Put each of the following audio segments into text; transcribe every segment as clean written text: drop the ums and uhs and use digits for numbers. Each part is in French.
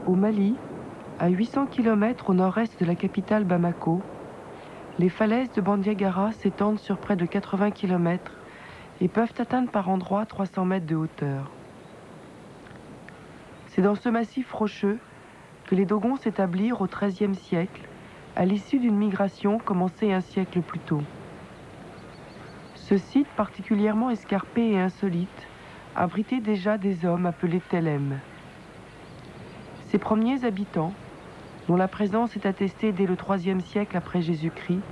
Au Mali, à 800 km au nord-est de la capitale Bamako, les falaises de Bandiagara s'étendent sur près de 80 km et peuvent atteindre par endroits 300 mètres de hauteur. C'est dans ce massif rocheux que les Dogons s'établirent au XIIIe siècle, à l'issue d'une migration commencée un siècle plus tôt. Ce site particulièrement escarpé et insolite abritait déjà des hommes appelés Telem. Ces premiers habitants, dont la présence est attestée dès le IIIe siècle après Jésus-Christ,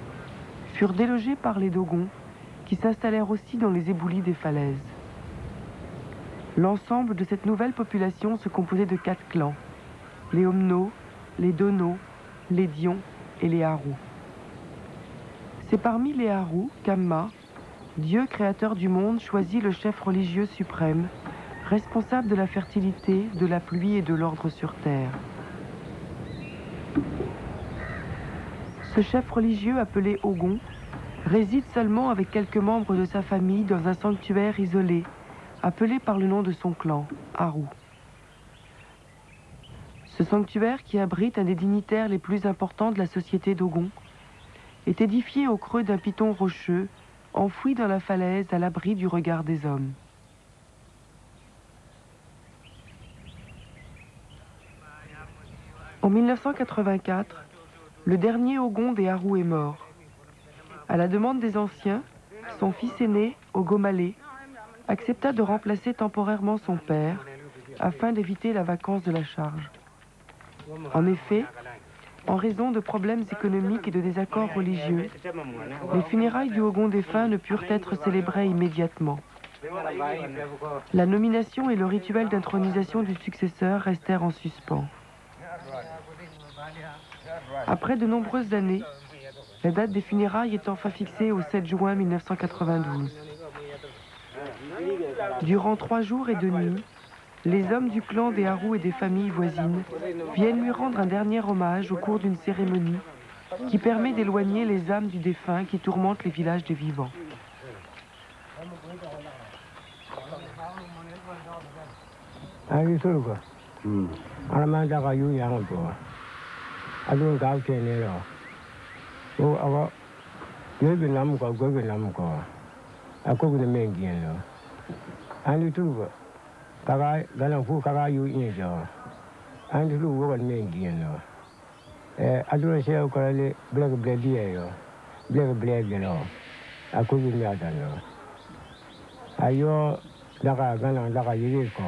furent délogés par les Dogons, qui s'installèrent aussi dans les éboulis des falaises. L'ensemble de cette nouvelle population se composait de 4 clans, les Omno, les Dono, les Dion et les Harous. C'est parmi les Harous qu'Amma, Dieu créateur du monde, choisit le chef religieux suprême, responsable de la fertilité, de la pluie et de l'ordre sur terre. Ce chef religieux appelé Ogon réside seulement avec quelques membres de sa famille dans un sanctuaire isolé, appelé par le nom de son clan, Harou. Ce sanctuaire, qui abrite un des dignitaires les plus importants de la société d'Ogon, est édifié au creux d'un piton rocheux, enfoui dans la falaise à l'abri du regard des hommes. En 1984, le dernier Ogon des Harous est mort. À la demande des anciens, son fils aîné, Ogomale, accepta de remplacer temporairement son père afin d'éviter la vacance de la charge. En effet, en raison de problèmes économiques et de désaccords religieux, les funérailles du Ogon défunt ne purent être célébrées immédiatement. La nomination et le rituel d'intronisation du successeur restèrent en suspens. Après de nombreuses années, la date des funérailles est enfin fixée au 7 juin 1992. Durant 3 jours et 2 nuits, les hommes du clan des Harous et des familles voisines viennent lui rendre un dernier hommage au cours d'une cérémonie qui permet d'éloigner les âmes du défunt qui tourmentent les villages des vivants. Kaga galan fu kaga yu in jo an lu wo gal men gien no adura se ko le black black yo black no aku yu ya dan no ayo daga galan daga yiri ko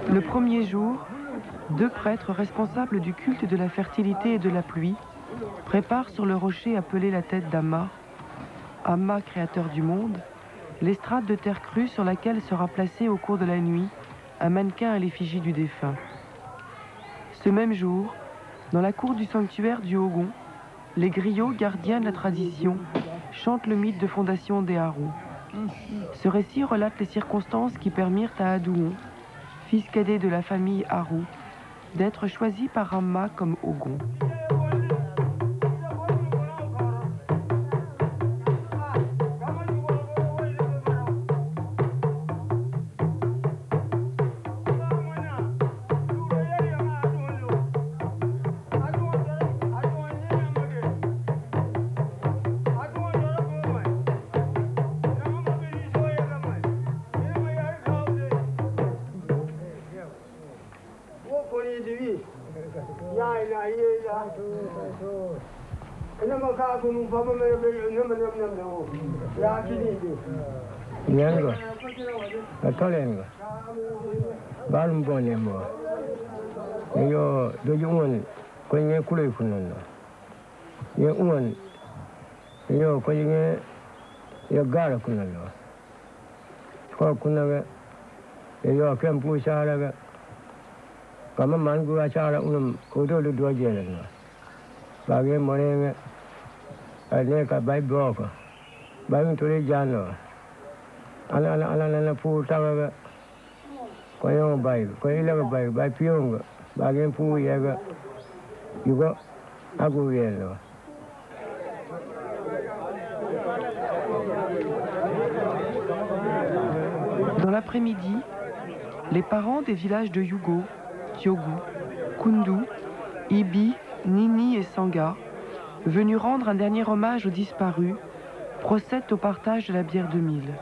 Le premier jour, 2 prêtres responsables du culte de la fertilité et de la pluie préparent sur le rocher appelé la tête d'Amma, Amma créateur du monde, l'estrade de terre crue sur laquelle sera placé au cours de la nuit un mannequin à l'effigie du défunt. Ce même jour, dans la cour du sanctuaire du Ogon, les griots, gardiens de la tradition, chantent le mythe de fondation des Haroues. Ce récit relate les circonstances qui permirent à Adouon, fils cadet de la famille Harou, d'être choisi par Ramma comme Ogon. Nyango, atolengo, balum bonembo. Yo dojungon kwenye kule kunono. Ye ungon yo kwenye yo gara kunono. Kwa kunaga yo kempu sharaga. Kama mangu ashara unum udo dojele no. Bagi morenge ane ka bai bloka. Bai tuli jano. Ala pu taga koyo bai koyo bai pionga bagi pu yaga yugo agu yelo. Dans l'après-midi, les parents des villages de Yugo, Tiogu, Kundu, Ibi, Nini et Sanga, venus rendre un dernier hommage aux disparus, procèdent au partage de la bière de Mille.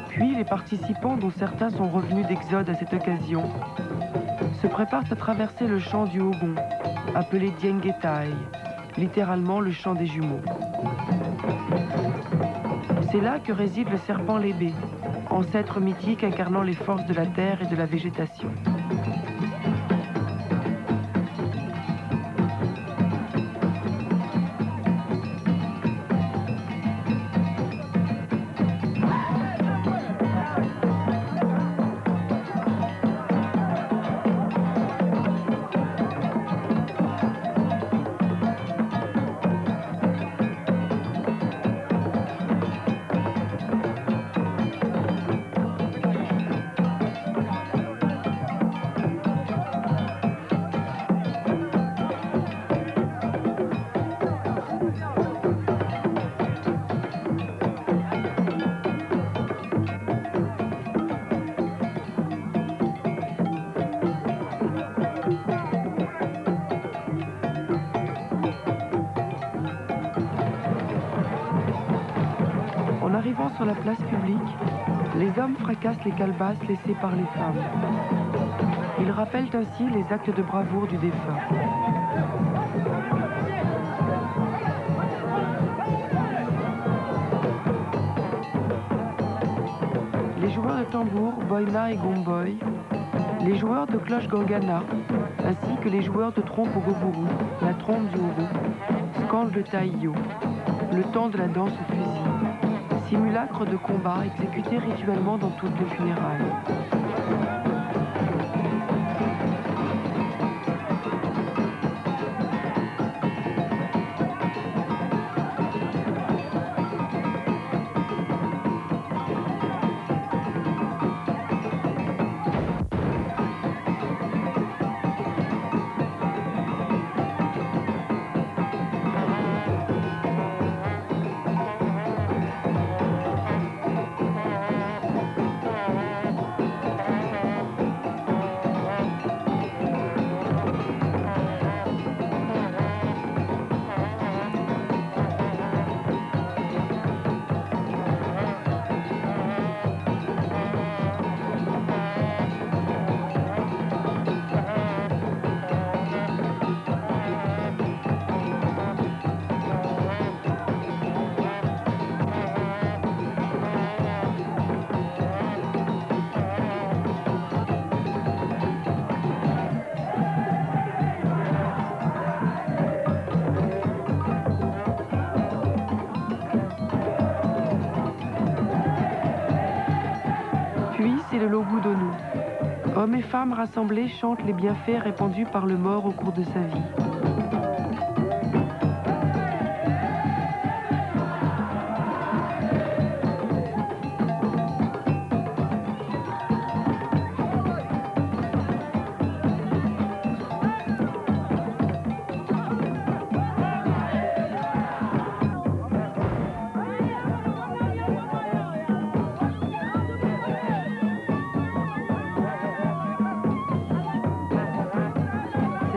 Puis les participants, dont certains sont revenus d'Exode à cette occasion, se préparent à traverser le champ du Ogon, appelé Diengetai, littéralement le champ des jumeaux. C'est là que réside le serpent lébé, ancêtre mythique incarnant les forces de la terre et de la végétation. En arrivant sur la place publique, les hommes fracassent les calebasses laissées par les femmes. Ils rappellent ainsi les actes de bravoure du défunt. Les joueurs de tambour, boina et gomboy, les joueurs de cloche gangana, ainsi que les joueurs de trompe au goburu, la trompe du Ogo, scandent le taïyo, le temps de la danse au fusil, simulacre de combat exécuté rituellement dans toutes les funérailles. Hommes et femmes rassemblés chantent les bienfaits répandus par le mort au cours de sa vie.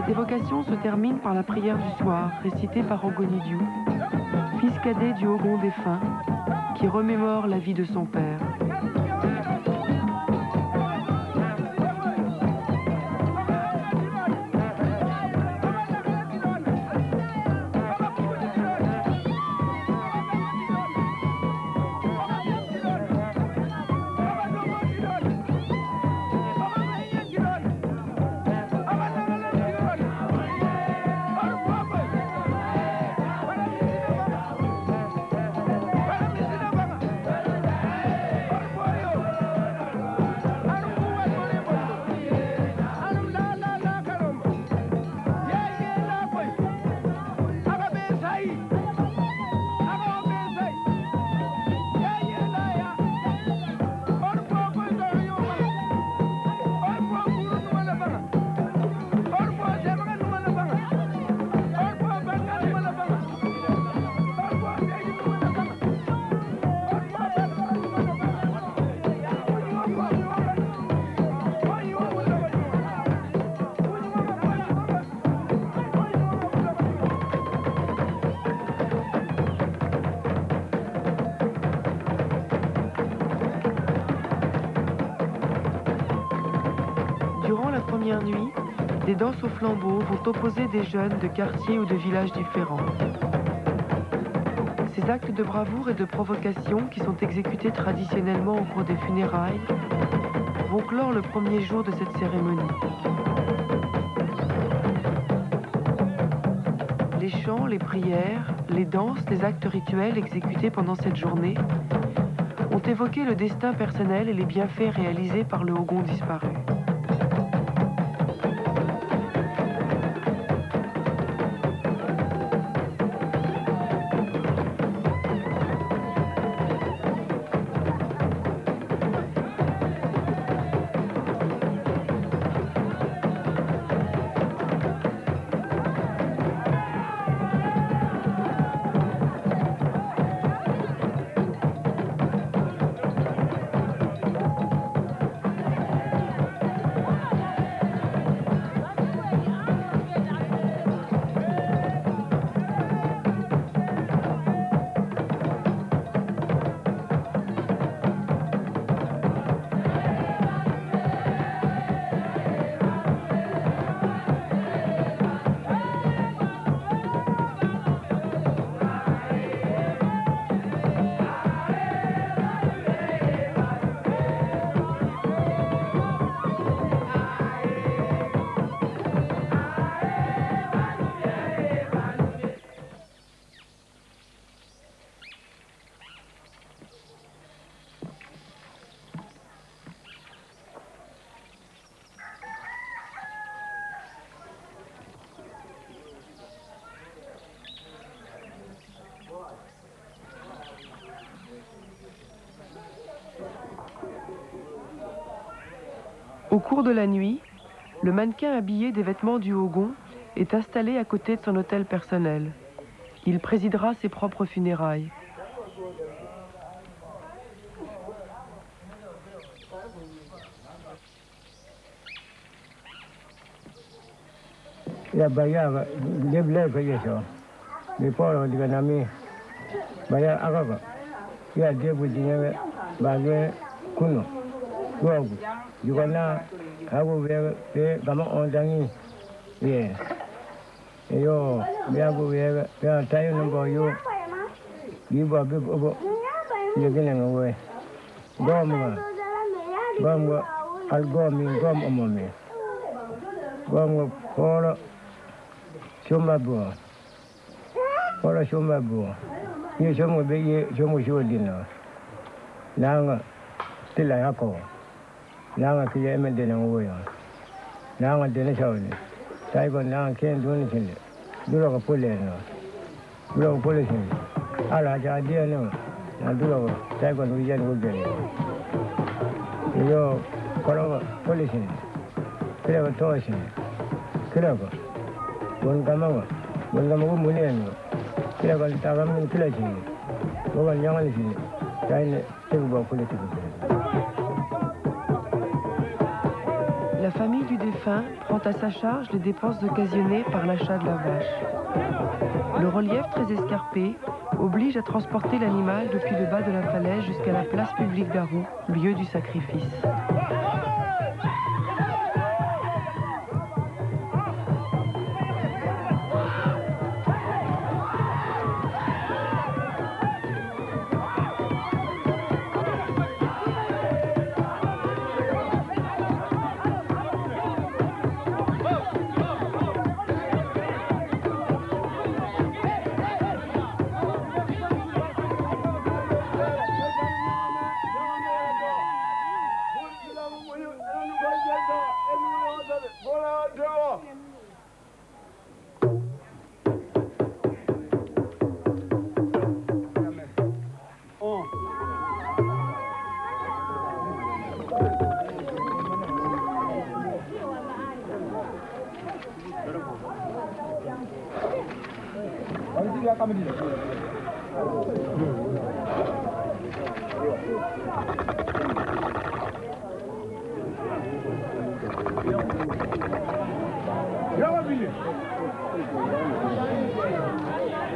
L'évocation se termine par la prière du soir, récitée par Ogonidiu, fils cadet du Ogon défunt, qui remémore la vie de son père. Durant la première nuit, des danses au flambeau vont opposer des jeunes de quartiers ou de villages différents. Ces actes de bravoure et de provocation qui sont exécutés traditionnellement au cours des funérailles vont clore le premier jour de cette cérémonie. Les chants, les prières, les danses, les actes rituels exécutés pendant cette journée ont évoqué le destin personnel et les bienfaits réalisés par le Ogon disparu. Au cours de la nuit, le mannequin habillé des vêtements du Ogon est installé à côté de son hôtel personnel. Il présidera ses propres funérailles. Ya bayar dia beli kerja so. Before dengan kami bayar apa? Ya dia punya bagi kuno. Gua juga na aku be kamu orang ni. Ye. Yo, biar aku biar tahu nombor yo. Dia buat apa? Dia kena ngoi. Gom algomi gom umumnya. Gom poro cuma buah. Poro cuma buah. Ni cuma begi cuma jual dina. Nang tilai aku. Nanga kiya emen de nang woya. Nanga de ne shawle. Tai ko nanga ken dun chinde. Duro ko pole no. Duro ko pole chinde. Ala ja dia no. Na duro ko tai ko nu yen wo de. Yo koro pole chinde. Kira ko to chinde. Kira ko. Bon kama ko muni no. Kira ko ta ga min kila chinde. Wo ga nyanga ni chinde. Tai ne te bo pole chinde. La famille du défunt prend à sa charge les dépenses occasionnées par l'achat de la vache. Le relief très escarpé oblige à transporter l'animal depuis le bas de la falaise jusqu'à la place publique d'Arou, lieu du sacrifice.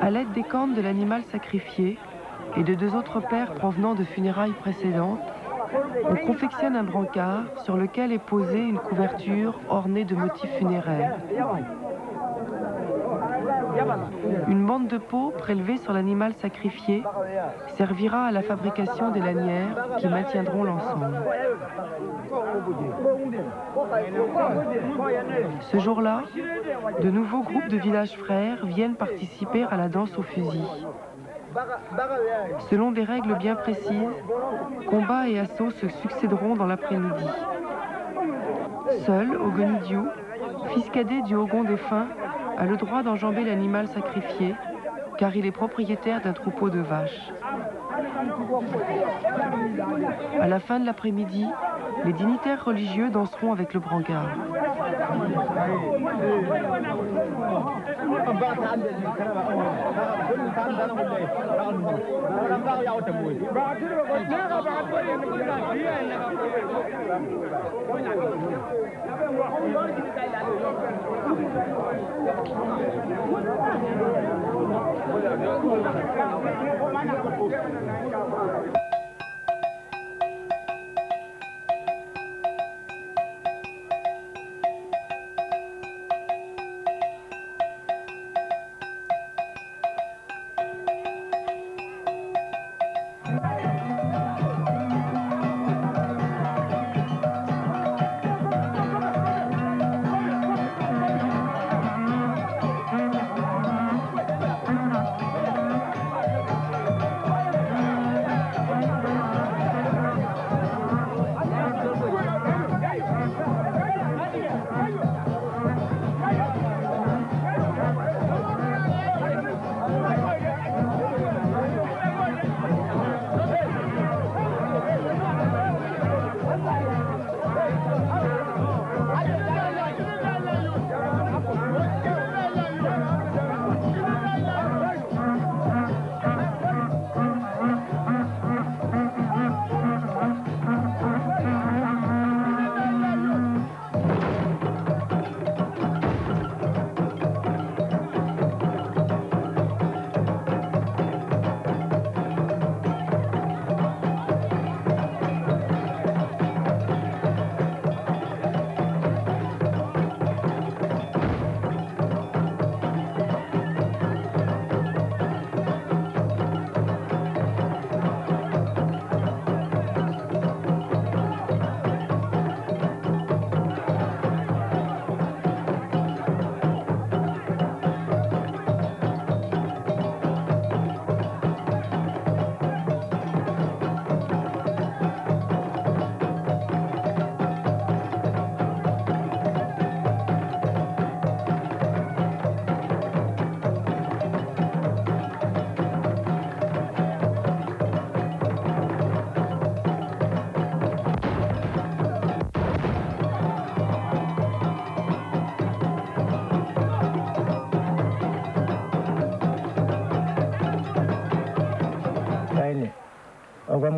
À l'aide des cornes de l'animal sacrifié et de 2 autres pères provenant de funérailles précédentes, on confectionne un brancard sur lequel est posée une couverture ornée de motifs funéraires. Une bande de peau prélevée sur l'animal sacrifié servira à la fabrication des lanières qui maintiendront l'ensemble. Ce jour-là, de nouveaux groupes de villages frères viennent participer à la danse au fusil. Selon des règles bien précises, combats et assauts se succéderont dans l'après-midi. Seul Ogonidiou, fils cadet du Ogon défunt, a le droit d'enjamber l'animal sacrifié, car il est propriétaire d'un troupeau de vaches. À la fin de l'après-midi, les dignitaires religieux danseront avec le brancard.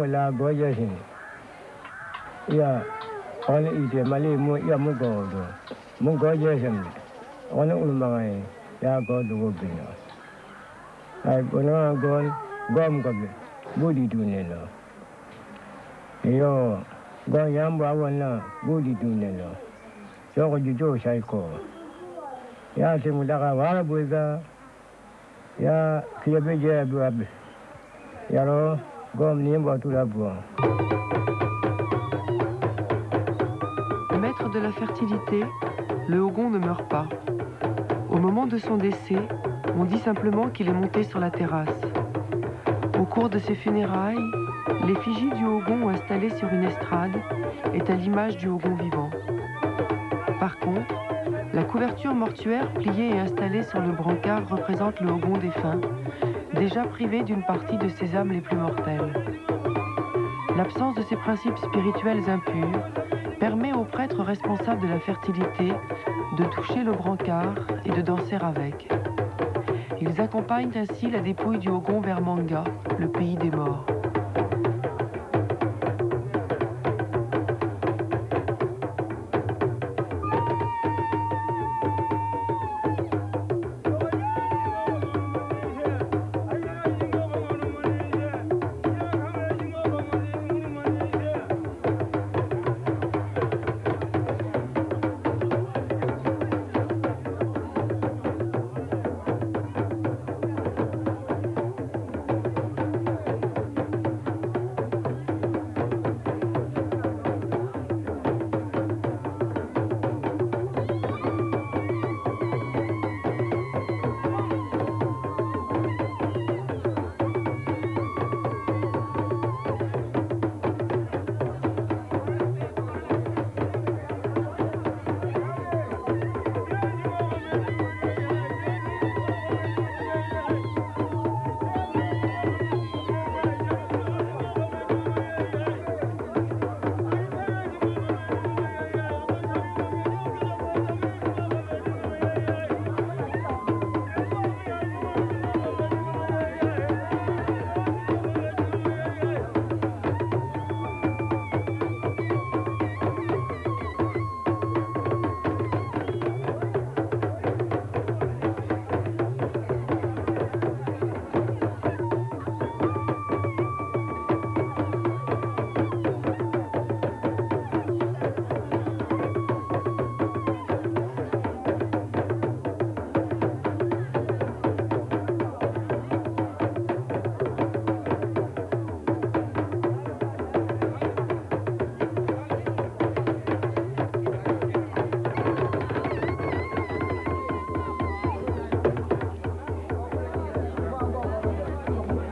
la gorgeous. Yeah, on eat a Malay, Yamugo, Mugorgeous. On Ulmai, ya go to Wobino. I go no go, Gom Gobi, Woody Dunello. Yo, go Yamba, Woody Dunello. So you do, Shaiko. Ya Timudaka Warabuga, Ya Kiabeja Brab, Yaro, Gom Nimba to la Bois. Maître de la fertilité, le Hogon ne meurt pas. Au moment de son décès, on dit simplement qu'il est monté sur la terrasse. Au cours de ses funérailles, l'effigie du Hogon installée sur une estrade est à l'image du Hogon vivant. Par contre, la couverture mortuaire pliée et installée sur le brancard représente le Hogon défunt, déjà privé d'une partie de ses âmes les plus mortelles. L'absence de ces principes spirituels impurs permet aux prêtres responsables de la fertilité de toucher le brancard et de danser avec. Ils accompagnent ainsi la dépouille du Hogon vers Manga, le pays des morts.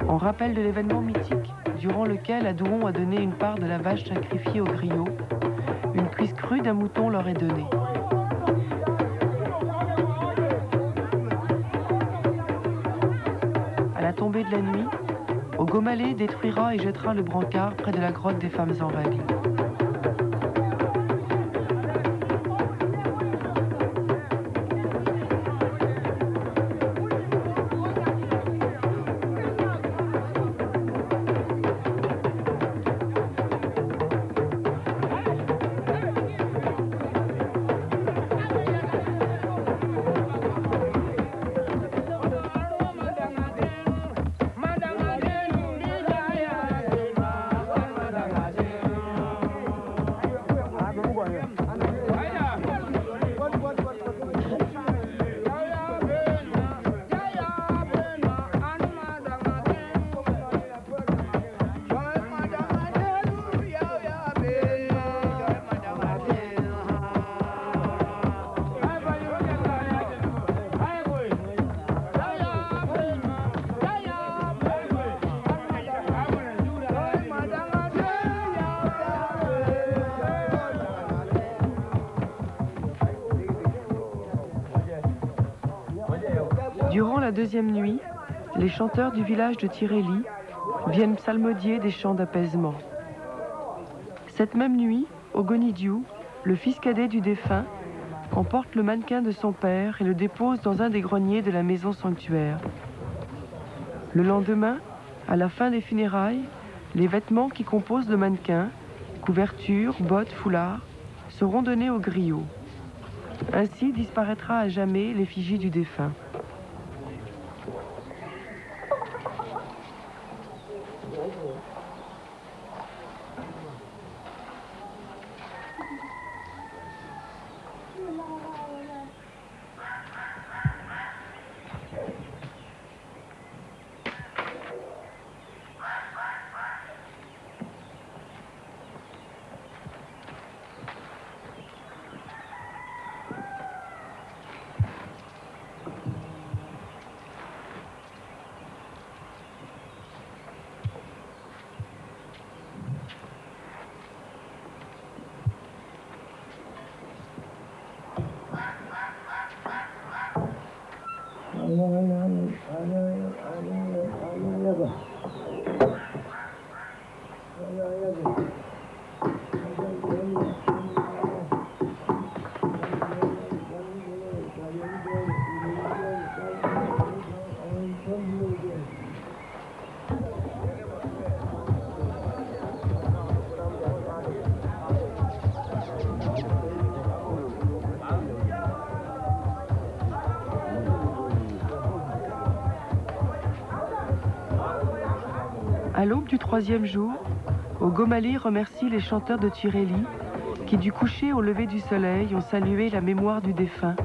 En rappel de l'événement mythique durant lequel Adouron a donné une part de la vache sacrifiée au griot, une cuisse crue d'un mouton leur est donnée. À la tombée de la nuit, Ogomalé détruira et jettera le brancard près de la grotte des femmes en règle. Durant la deuxième nuit, les chanteurs du village de Tiréli viennent psalmodier des chants d'apaisement. Cette même nuit, Ogonidiou, le fils cadet du défunt, emporte le mannequin de son père et le dépose dans un des greniers de la maison sanctuaire. Le lendemain, à la fin des funérailles, Les vêtements qui composent le mannequin, couverture, bottes, foulard, seront donnés au griot. Ainsi disparaîtra à jamais l'effigie du défunt. À l'aube du troisième jour, Ogomale remercie les chanteurs de Tureli qui, du coucher au lever du soleil, ont salué la mémoire du défunt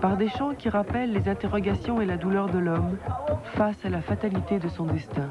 par des chants qui rappellent les interrogations et la douleur de l'homme face à la fatalité de son destin.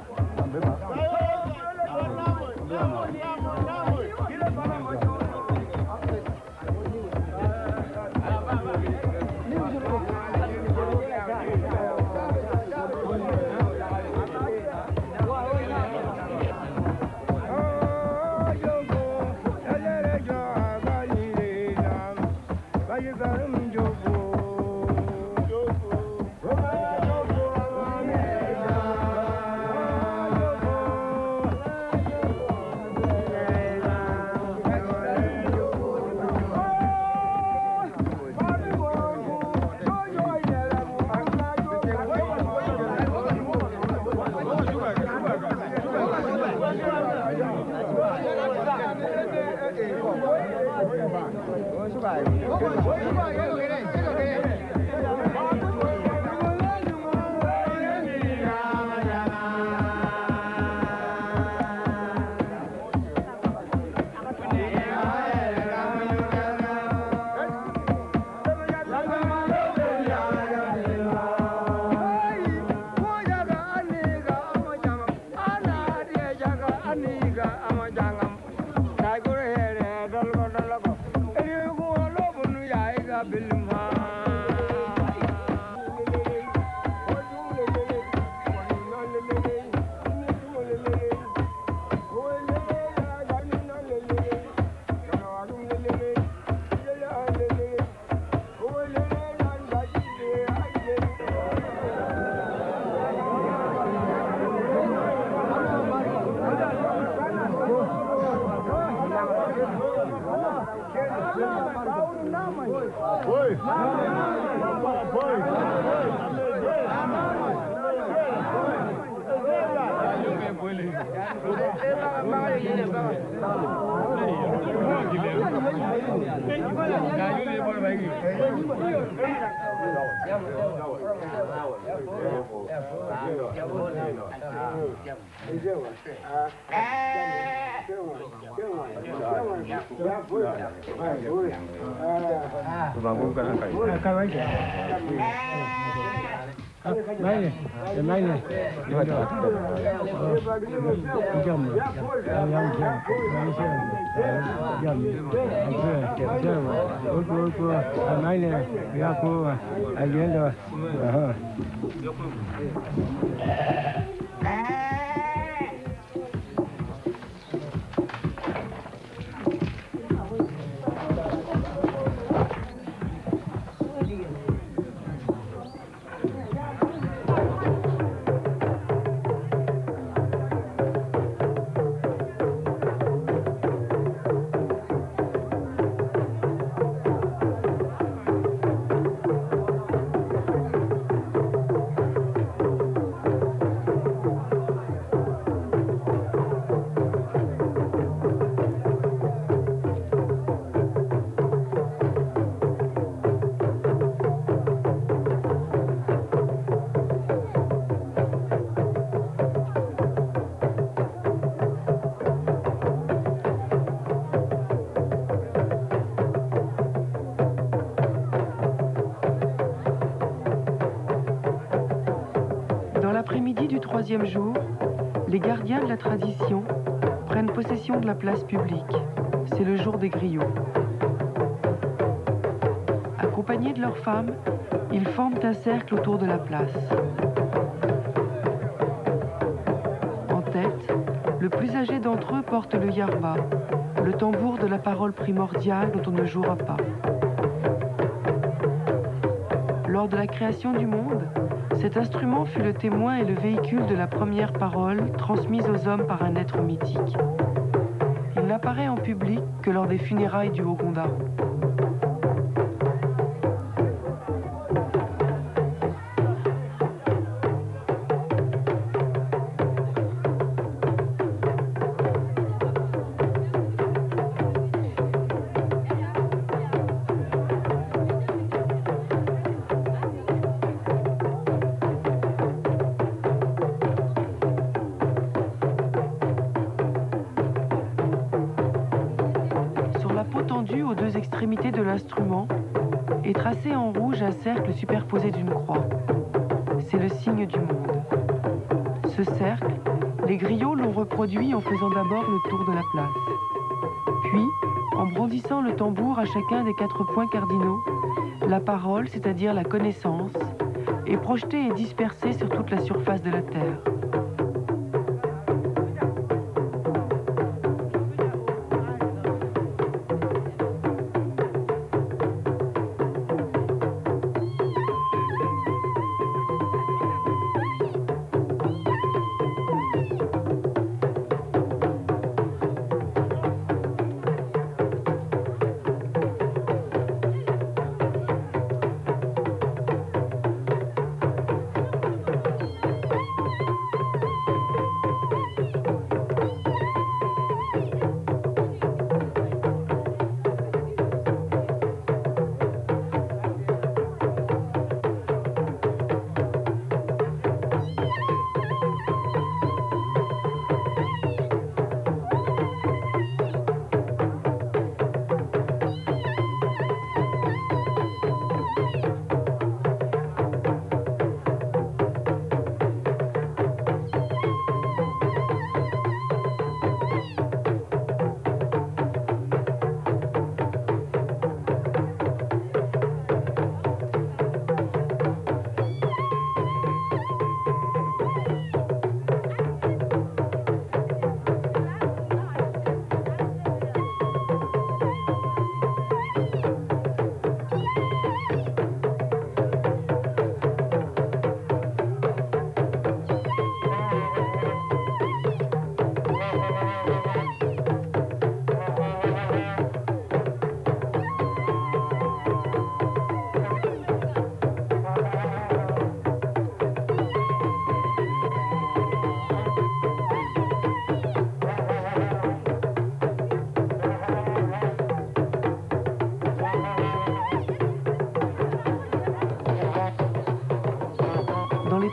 troisième jour, les gardiens de la tradition prennent possession de la place publique. C'est le jour des griots. Accompagnés de leurs femmes, ils forment un cercle autour de la place. En tête, le plus âgé d'entre eux porte le yarba, le tambour de la parole primordiale dont on ne jouera pas. Lors de la création du monde, cet instrument fut le témoin et le véhicule de la première parole transmise aux hommes par un être mythique. Il n'apparaît en public que lors des funérailles du Ogondarou. Aux deux extrémités de l'instrument est tracé en rouge un cercle superposé d'une croix. C'est le signe du monde. Ce cercle, les griots l'ont reproduit en faisant d'abord le tour de la place. Puis, en brandissant le tambour à chacun des 4 points cardinaux, la parole, c'est-à-dire la connaissance, est projetée et dispersée sur toute la surface de la terre.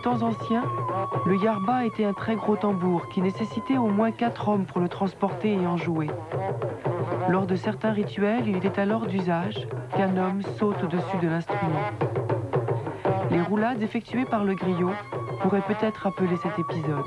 Temps anciens, le yarba était un très gros tambour qui nécessitait au moins 4 hommes pour le transporter et en jouer. Lors de certains rituels, il était alors d'usage qu'un homme saute au-dessus de l'instrument. Les roulades effectuées par le griot pourraient peut-être rappeler cet épisode.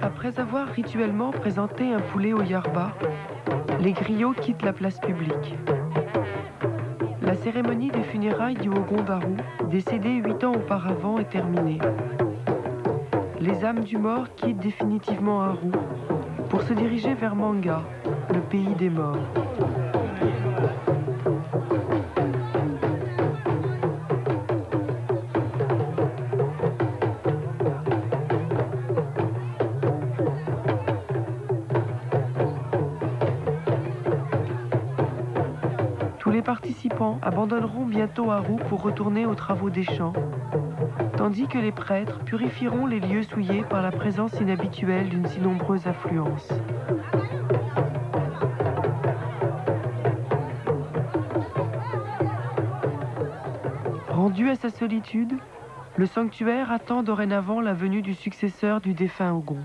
Après avoir rituellement présenté un poulet au yarba, les griots quittent la place publique. La cérémonie des funérailles du Ogon Darou, décédé 8 ans auparavant, est terminée. Les âmes du mort quittent définitivement Aru pour se diriger vers Manga, le pays des morts. Tous les participants abandonneront bientôt Aru pour retourner aux travaux des champs, tandis que les prêtres purifieront les lieux souillés par la présence inhabituelle d'une si nombreuse affluence. Rendu à sa solitude, le sanctuaire attend dorénavant la venue du successeur du défunt Ogon.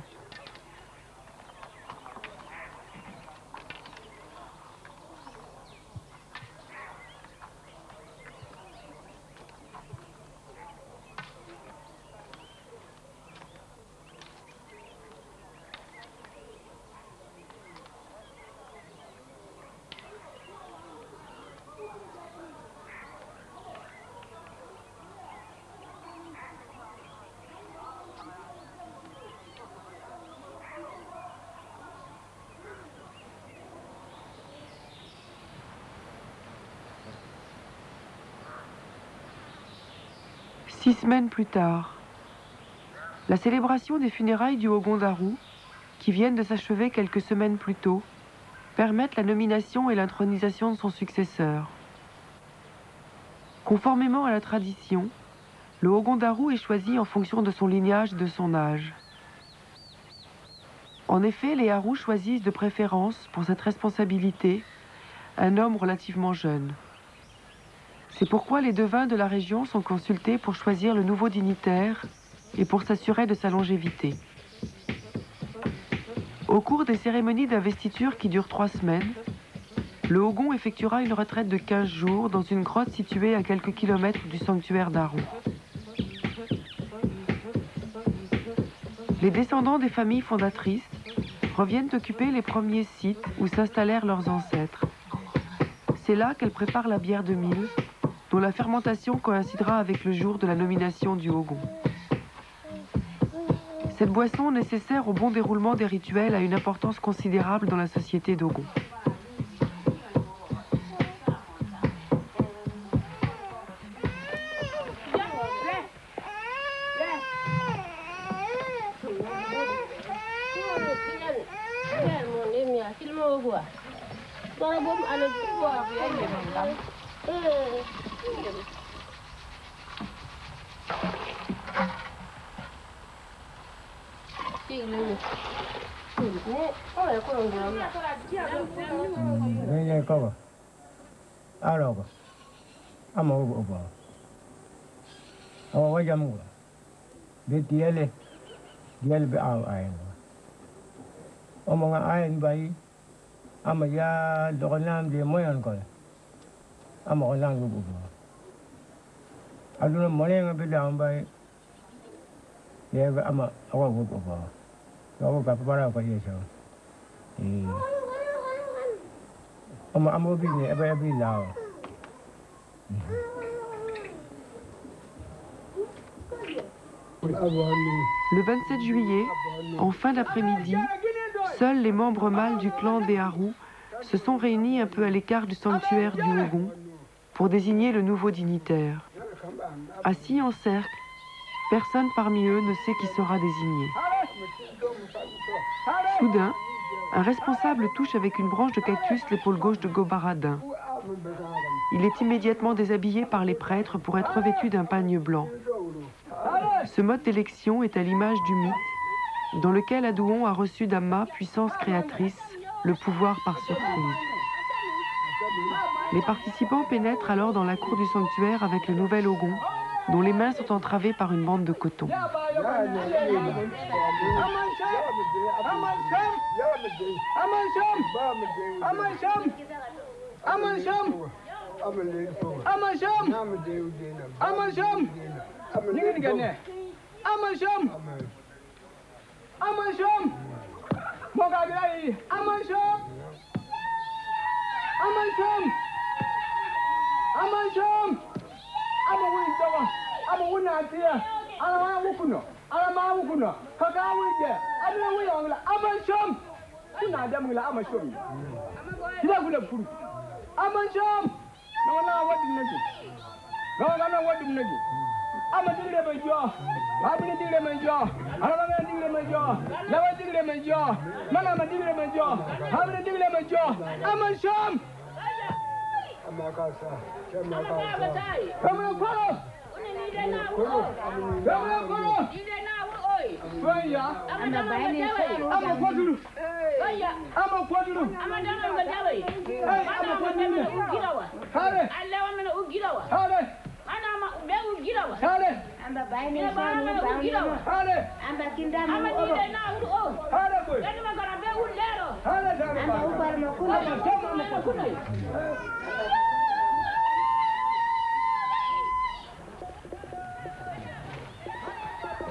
Six semaines plus tard, la célébration des funérailles du Ogon Darou, qui viennent de s'achever quelques semaines plus tôt, permettent la nomination et l'intronisation de son successeur. Conformément à la tradition, le Ogon Darou est choisi en fonction de son lignage et de son âge. En effet, les Haru choisissent de préférence pour cette responsabilité un homme relativement jeune. C'est pourquoi les devins de la région sont consultés pour choisir le nouveau dignitaire et pour s'assurer de sa longévité. Au cours des cérémonies d'investiture qui durent 3 semaines, le Ogon effectuera une retraite de 15 jours dans une grotte située à quelques kilomètres du sanctuaire d'Aru. Les descendants des familles fondatrices reviennent occuper les premiers sites où s'installèrent leurs ancêtres. C'est là qu'elles préparent la bière de mil, dont la fermentation coïncidera avec le jour de la nomination du Ogon. Cette boisson nécessaire au bon déroulement des rituels a une importance considérable dans la société d'Ogon. Le 27 juillet, en fin d'après-midi, seuls les membres mâles du clan des Haru se sont réunis un peu à l'écart du sanctuaire du Ogon pour désigner le nouveau dignitaire. Assis en cercle, personne parmi eux ne sait qui sera désigné. Soudain, un responsable touche avec une branche de cactus l'épaule gauche de Gobaradin. il est immédiatement déshabillé par les prêtres pour être revêtu d'un pagne blanc. Ce mode d'élection est à l'image du mythe, dans lequel Adouon a reçu d'Amma, puissance créatrice, le pouvoir par surprise. Les participants pénètrent alors dans la cour du sanctuaire avec le nouvel Ogon, dont les mains sont entravées par une bande de coton.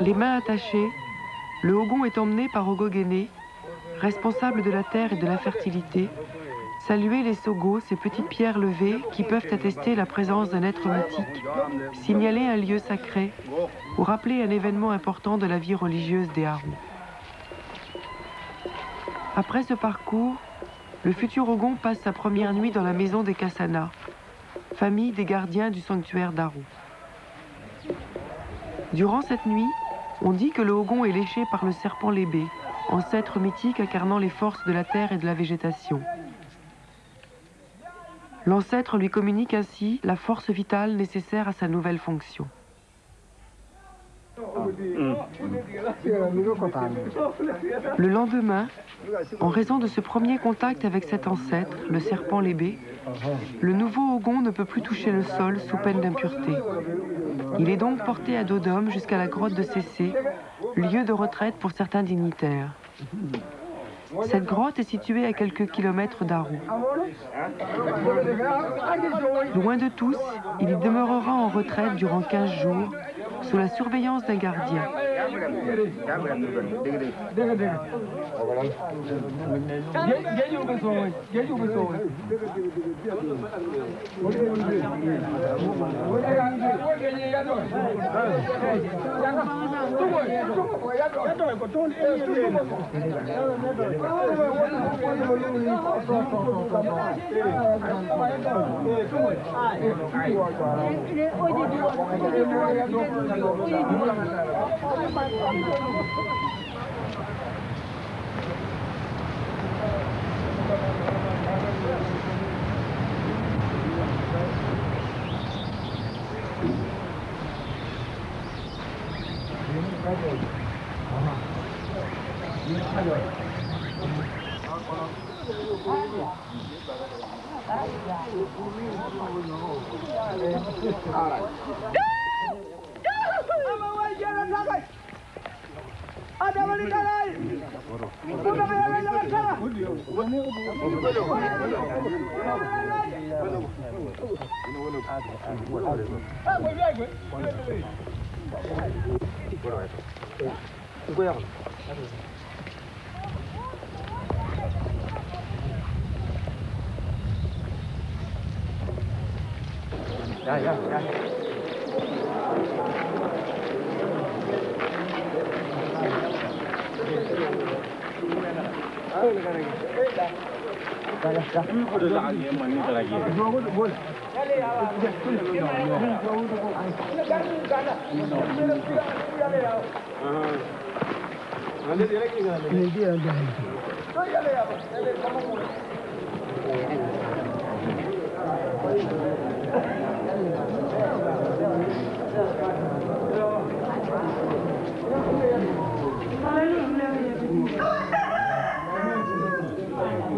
Les mains attachées, le Ogon est emmené par Ogogéné, responsable de la terre et de la fertilité, saluer les Sogos, ces petites pierres levées qui peuvent attester la présence d'un être mythique, signaler un lieu sacré ou rappeler un événement important de la vie religieuse des Haroues. Après ce parcours, le futur Ogon passe sa première nuit dans la maison des Kassana, famille des gardiens du sanctuaire d'Arou. Durant cette nuit, on dit que le Ogon est léché par le serpent Lébé, ancêtre mythique incarnant les forces de la terre et de la végétation. L'ancêtre lui communique ainsi la force vitale nécessaire à sa nouvelle fonction. Le lendemain, en raison de ce premier contact avec cet ancêtre, le serpent Lébé, le nouveau Ogon ne peut plus toucher le sol sous peine d'impureté. Il est donc porté à dos d'homme jusqu'à la grotte de Cessé, lieu de retraite pour certains dignitaires. Cette grotte est située à quelques kilomètres d'Arou. Loin de tous, il y demeurera en retraite durant 15 jours, sous la surveillance d'un gardien.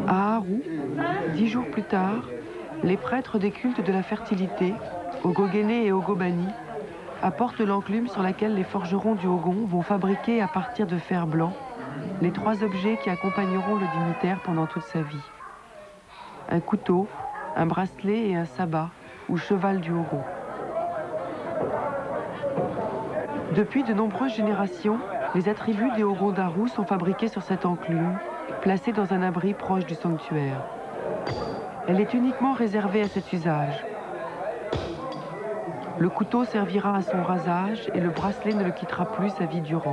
À Haru, 10 jours plus tard, les prêtres des cultes de la fertilité, Ogogene et Ogobani, apportent l'enclume sur laquelle les forgerons du Ogon vont fabriquer à partir de fer blanc les 3 objets qui accompagneront le dignitaire pendant toute sa vie. Un couteau, un bracelet et un sabbat, ou cheval du Ogon. Depuis de nombreuses générations, les attributs des Ogons d'Haru sont fabriqués sur cette enclume, placée dans un abri proche du sanctuaire. Elle est uniquement réservée à cet usage. Le couteau servira à son rasage et le bracelet ne le quittera plus sa vie durant.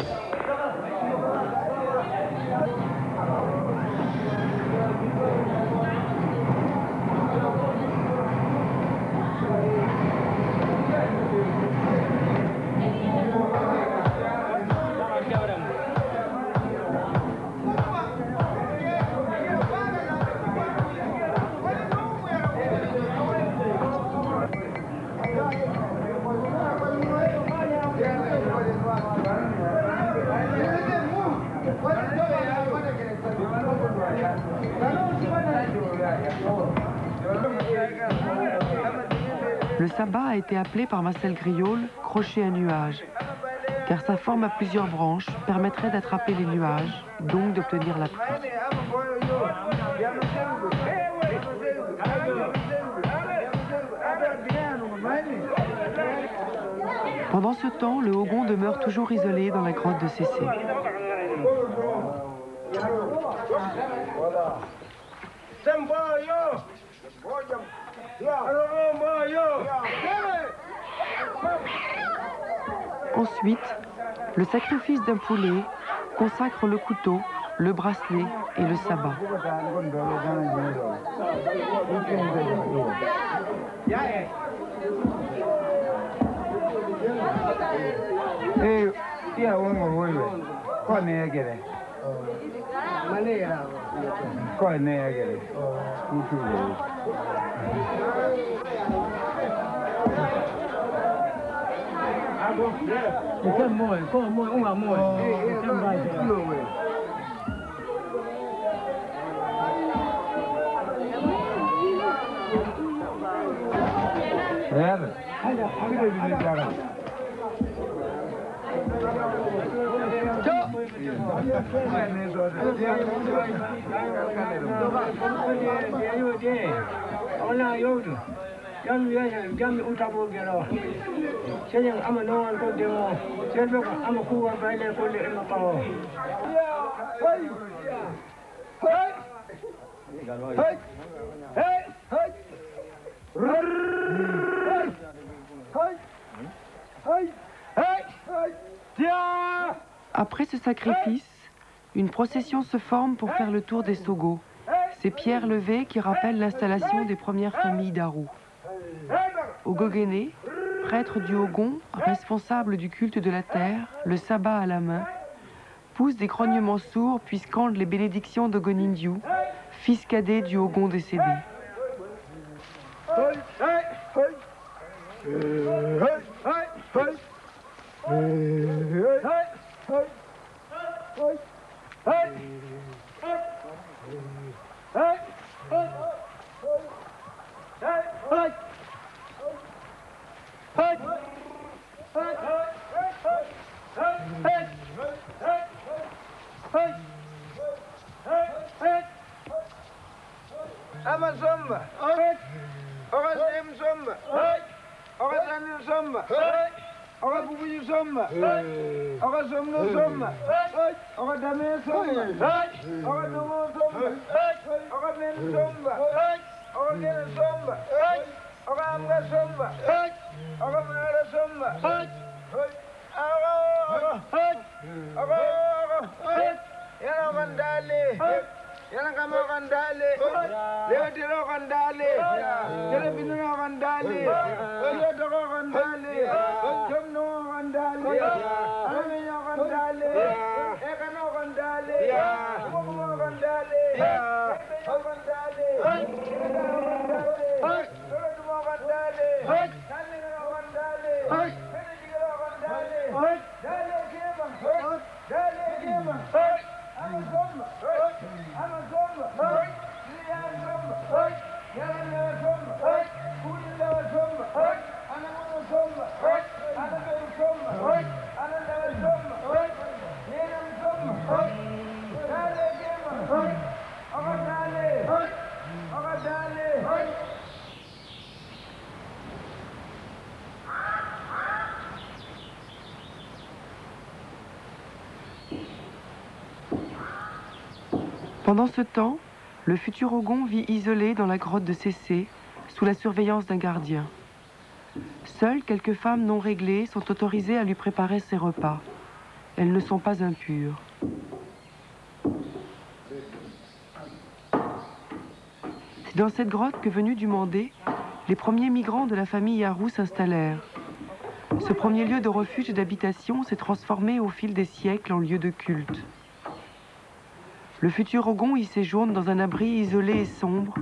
Le sabbat a été appelé par Marcel Griaule « crochet à nuages », car sa forme à plusieurs branches permettrait d'attraper les nuages, donc d'obtenir la pluie. Pendant ce temps, le Ogon demeure toujours isolé dans la grotte de Cécé. Ensuite, le sacrifice d'un poulet consacre le couteau, le bracelet et le sabbat. Après ce sacrifice, une procession se forme pour faire le tour des Sogo, ces pierres levées qui rappellent l'installation des premières familles d'Haru. Ogogene, prêtre du Ogon, responsable du culte de la terre, le sabbat à la main, pousse des grognements sourds puis scande les bénédictions d'Ogonindyu, fils cadet du Ogon décédé. Amazomba, Orazem Zomba, Orazanil Zomba, Orabubu Zomba, Orazomno Zomba, Oradame Zomba, Oradomo Zomba, Oramen Zomba, Oragen Zomba, Oramga Zomba, Oramara Zomba, Yana Vandale, Yana Kama Vandale, Leotero Vandale, Telebino Vandale, Leotero Vandale, Jomno Vandale, Alamino Vandale, Ekano Vandale, Momo Vandale, Vandale, Pendant ce temps, le futur Ogon vit isolé dans la grotte de Cécé, sous la surveillance d'un gardien. Seules quelques femmes non réglées sont autorisées à lui préparer ses repas. Elles ne sont pas impures. C'est dans cette grotte que, venus du Mandé, les premiers migrants de la famille Yarou s'installèrent. Ce premier lieu de refuge et d'habitation s'est transformé au fil des siècles en lieu de culte. Le futur Ogon y séjourne dans un abri isolé et sombre,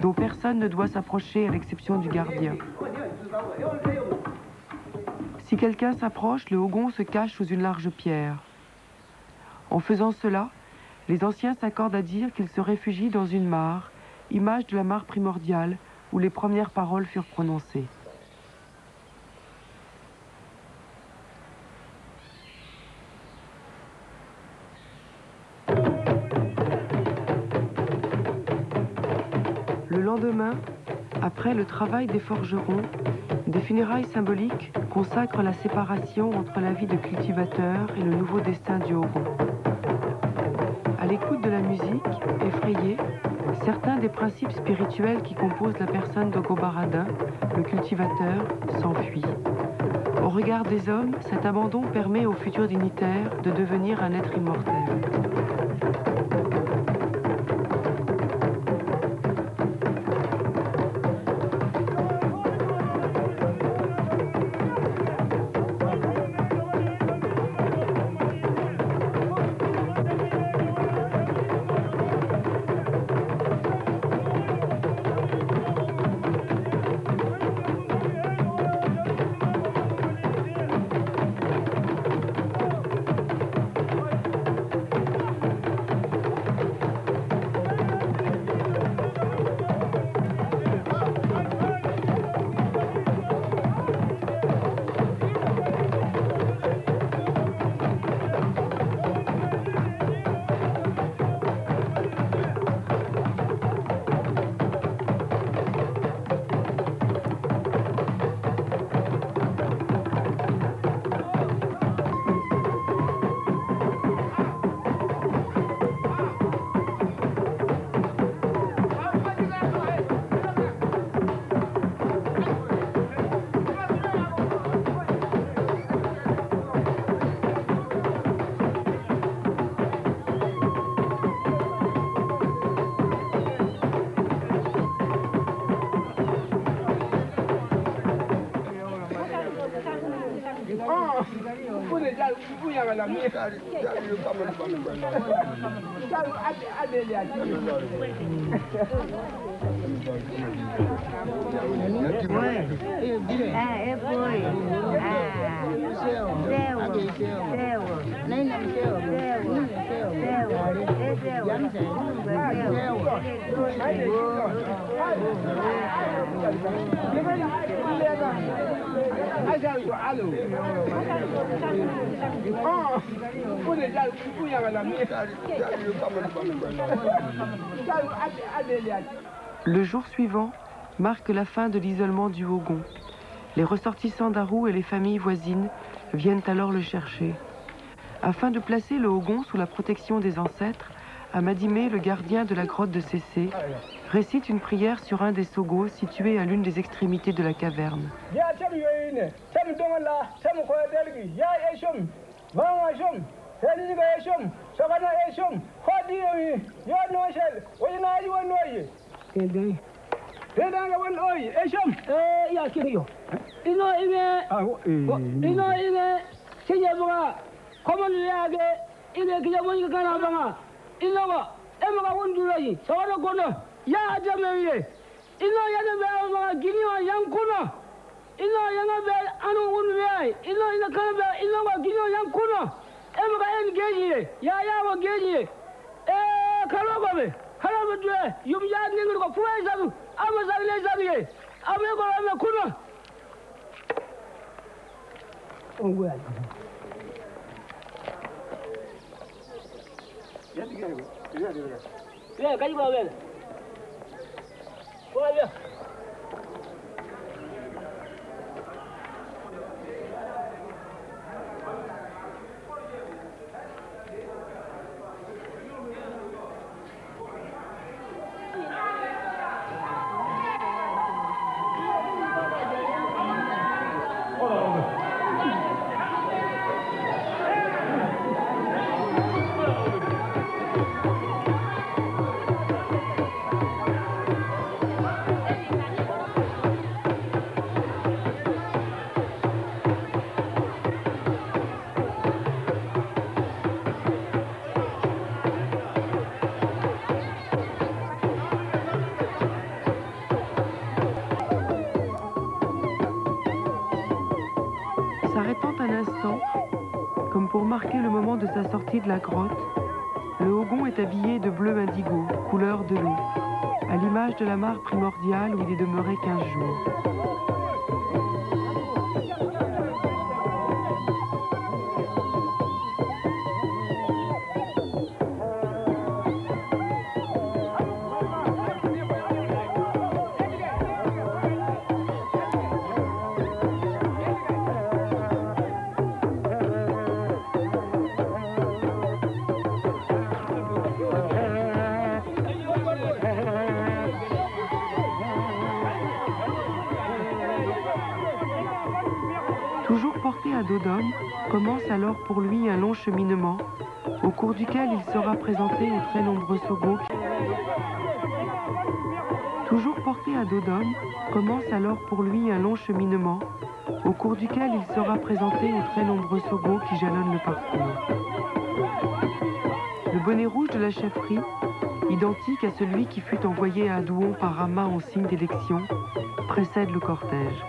dont personne ne doit s'approcher à l'exception du gardien. Si quelqu'un s'approche, le Ogon se cache sous une large pierre. En faisant cela, les anciens s'accordent à dire qu'il se réfugie dans une mare, image de la mare primordiale où les premières paroles furent prononcées. Le lendemain, après le travail des forgerons, des funérailles symboliques consacrent la séparation entre la vie de cultivateur et le nouveau destin du Ogon. À l'écoute de la musique, effrayés, certains des principes spirituels qui composent la personne d'Ogo Baradin, le cultivateur, s'enfuient. Au regard des hommes, cet abandon permet au futur dignitaire de devenir un être immortel. Le jour suivant marque la fin de l'isolement du Ogon. Les ressortissants d'Arou et les familles voisines viennent alors le chercher. Afin de placer le Ogon sous la protection des ancêtres, Amadimé, le gardien de la grotte de Cécé, récite une prière sur un des sogos situés à l'une des extrémités de la caverne. ino yanga be anu unwe ino kana be ino wa gino yang kuno emga en geji ya wa geji kalo go be hala be dwe yum ya ningir ko fuwe zabu ama zagle zabiye ame ko ame kuno ongwe ya kaji ba be Olha! S'arrêtant un instant, comme pour marquer le moment de sa sortie de la grotte, le Hogon est habillé de bleu indigo, couleur de l'eau, à l'image de la mare primordiale où il est demeuré 15 jours. Toujours porté à dos d'homme, commence alors pour lui un long cheminement, au cours duquel il sera présenté aux très nombreux Sogos. Toujours porté à dos d'homme, commence alors pour lui un long cheminement, au cours duquel il sera présenté aux très nombreux Sogos qui jalonnent le parcours. Le bonnet rouge de la chefferie, identique à celui qui fut envoyé à Adouon par Rama en signe d'élection, précède le cortège.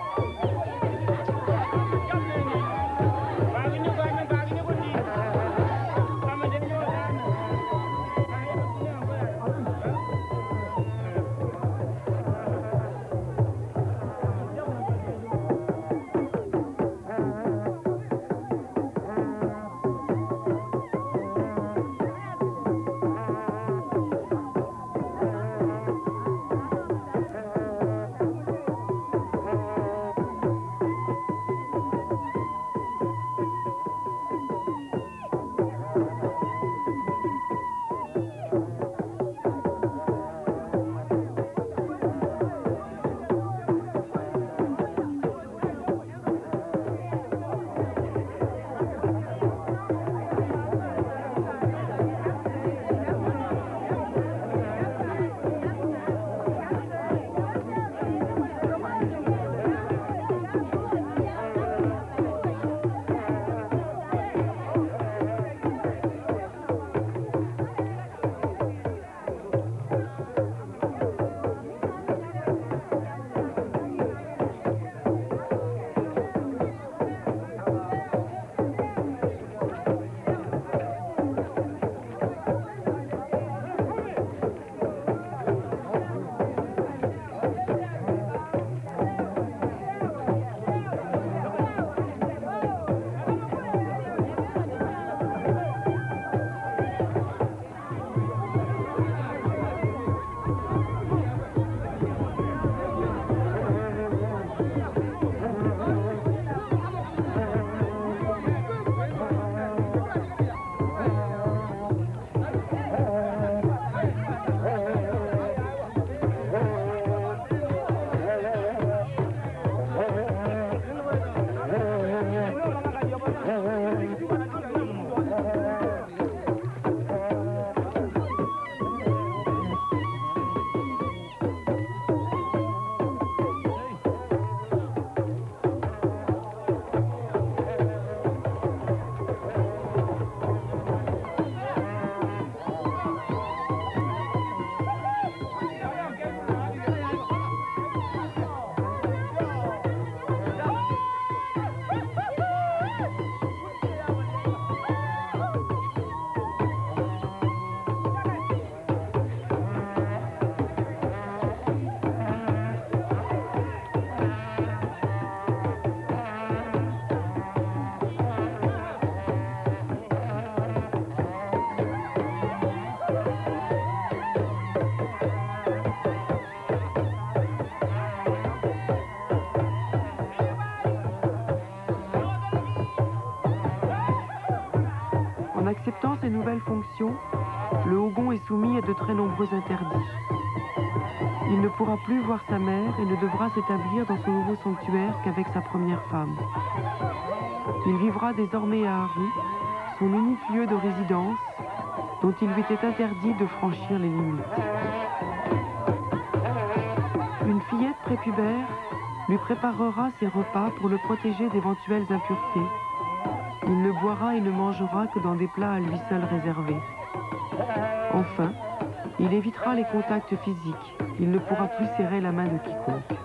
En acceptant ces nouvelles fonctions, le Hogon est soumis à de très nombreux interdits. Il ne pourra plus voir sa mère et ne devra s'établir dans son nouveau sanctuaire qu'avec sa première femme. Il vivra désormais à Haru, son unique lieu de résidence, dont il lui était interdit de franchir les limites. Une fillette prépubère lui préparera ses repas pour le protéger d'éventuelles impuretés. Il ne boira et ne mangera que dans des plats à lui seul réservés. Enfin, il évitera les contacts physiques. Il ne pourra plus serrer la main de quiconque.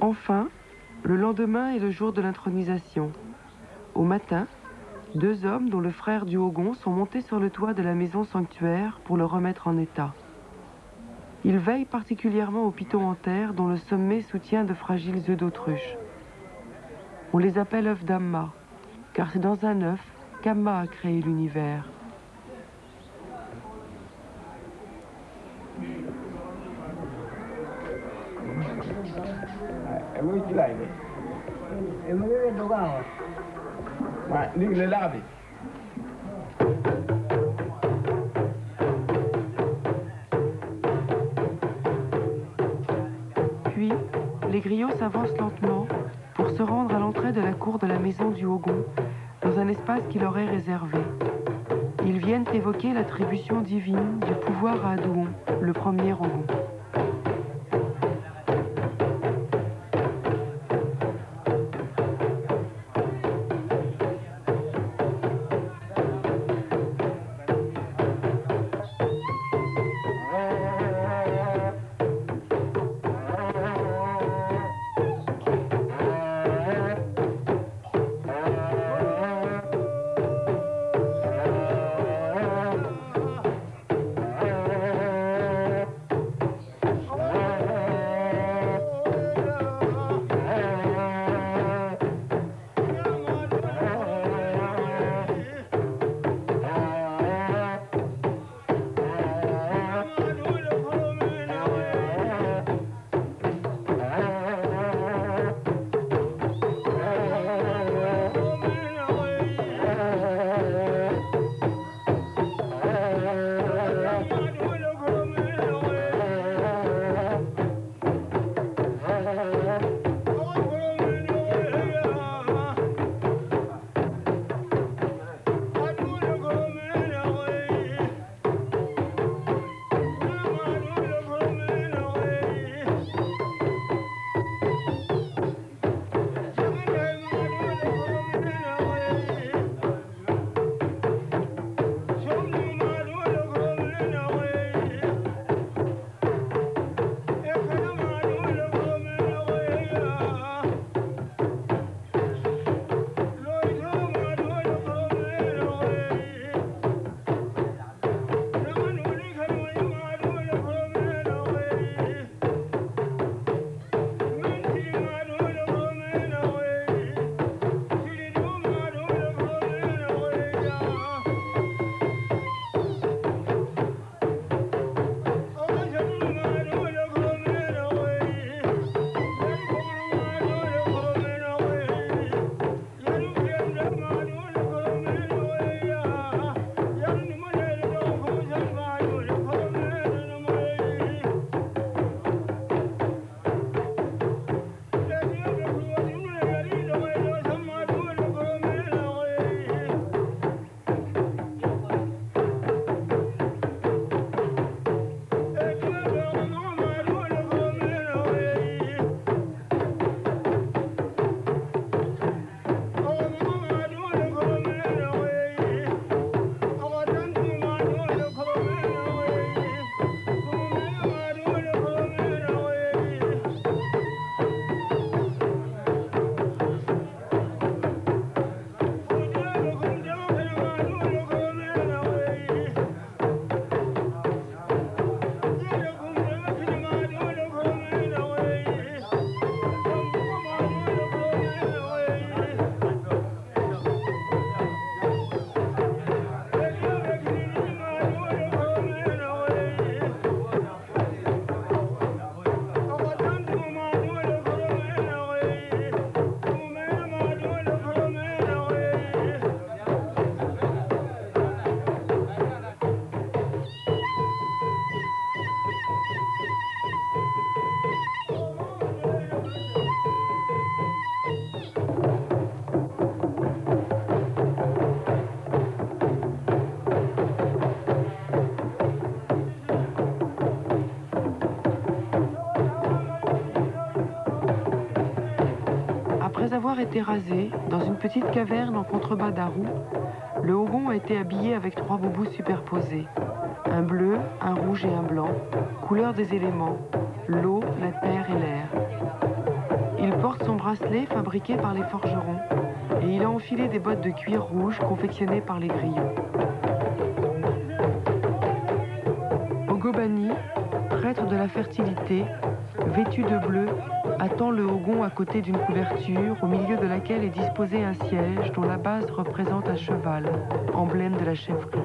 Enfin, le lendemain est le jour de l'intronisation. Au matin, 2 hommes, dont le frère du Hogon, sont montés sur le toit de la maison sanctuaire pour le remettre en état. Ils veillent particulièrement aux pitons en terre dont le sommet soutient de fragiles œufs d'autruche. On les appelle œufs d'Amma, car c'est dans un œuf qu'Amma a créé l'univers. Puis, les griots s'avancent lentement pour se rendre à l'entrée de la cour de la maison du Hogon, dans un espace qui leur est réservé. Ils viennent évoquer l'attribution divine du pouvoir à Adouon, le premier Hogon. Après avoir été rasé dans une petite caverne en contrebas d'Arou, le Hogon a été habillé avec 3 boubous superposés. Un bleu, un rouge et un blanc, couleur des éléments, l'eau, la terre et l'air. Il porte son bracelet fabriqué par les forgerons et il a enfilé des bottes de cuir rouge confectionnées par les griots. Ogobani, prêtre de la fertilité, vêtu de bleu, attend le hogon à côté d'une couverture au milieu de laquelle est disposé un siège dont la base représente un cheval, emblème de la chefferie.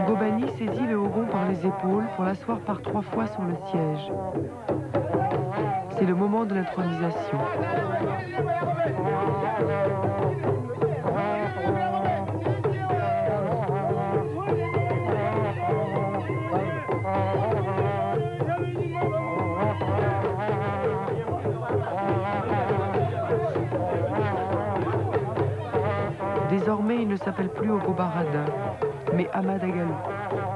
Ogobani saisit le hogon par les épaules pour l'asseoir par 3 fois sur le siège. C'est le moment de l'intronisation. Désormais, il ne s'appelle plus Ogobarada, mais Amadagalu,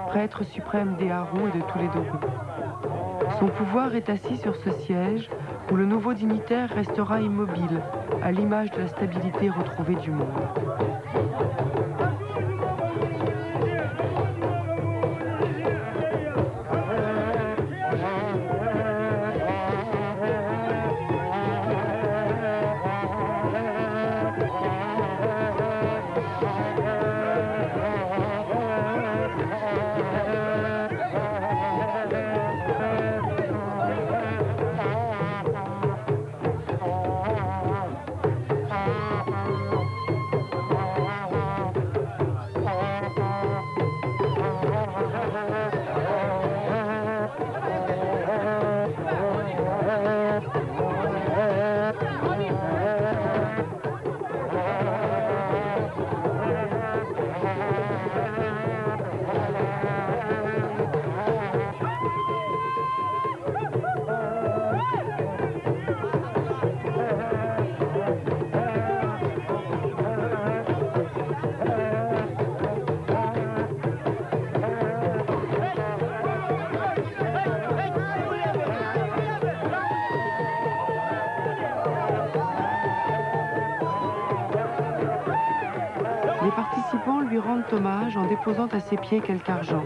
prêtre suprême des Haroues et de tous les Dórus. Son pouvoir est assis sur ce siège où le nouveau dignitaire restera immobile, à l'image de la stabilité retrouvée du monde. Les participants lui rendent hommage en déposant à ses pieds quelque argent.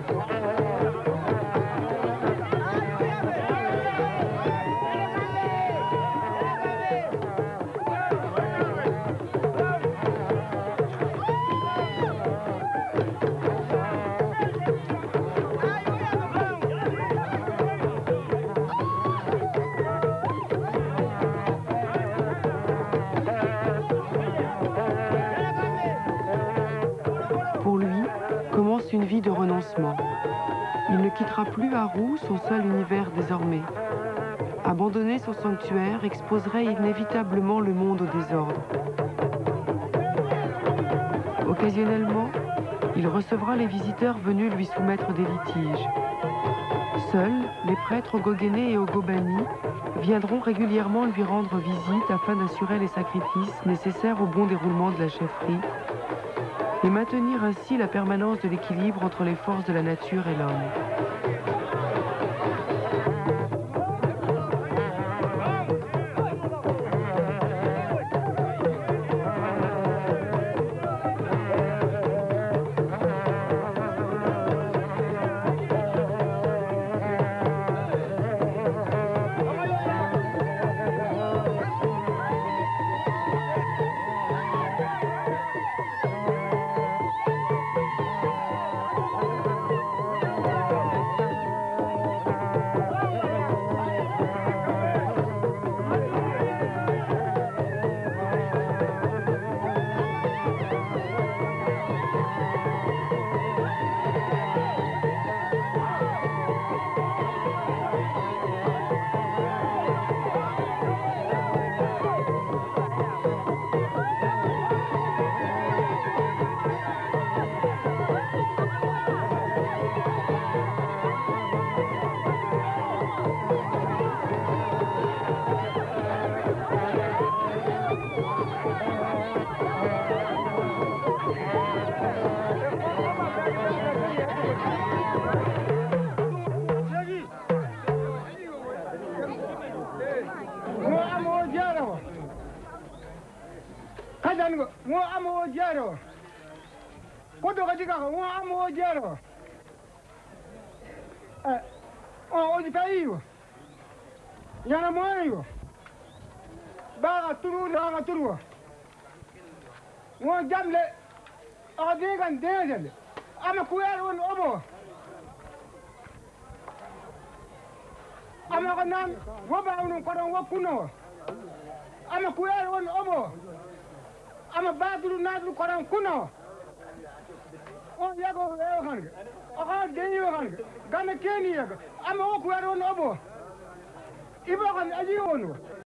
Pour lui, commence une vie de renoncement. Il ne quittera plus Haroux, son seul univers désormais. Abandonner son sanctuaire exposerait inévitablement le monde au désordre. Occasionnellement, il recevra les visiteurs venus lui soumettre des litiges. Seuls, les prêtres Ogogéné et Ogobani viendront régulièrement lui rendre visite afin d'assurer les sacrifices nécessaires au bon déroulement de la chefferie et maintenir ainsi la permanence de l'équilibre entre les forces de la nature et l'homme. go mo amo jero ko to ka mo amo jero o di paio yana moyo ba turu ra turu mo jamle a de gan de ama kuyar won obo ama kanan wo ba unun ko don wakuno ama kuyar won obo ama badru nadru ko don kuno on yago e han aga de yo han gan keni yago ama wo kuyar won obo ibo kan aji won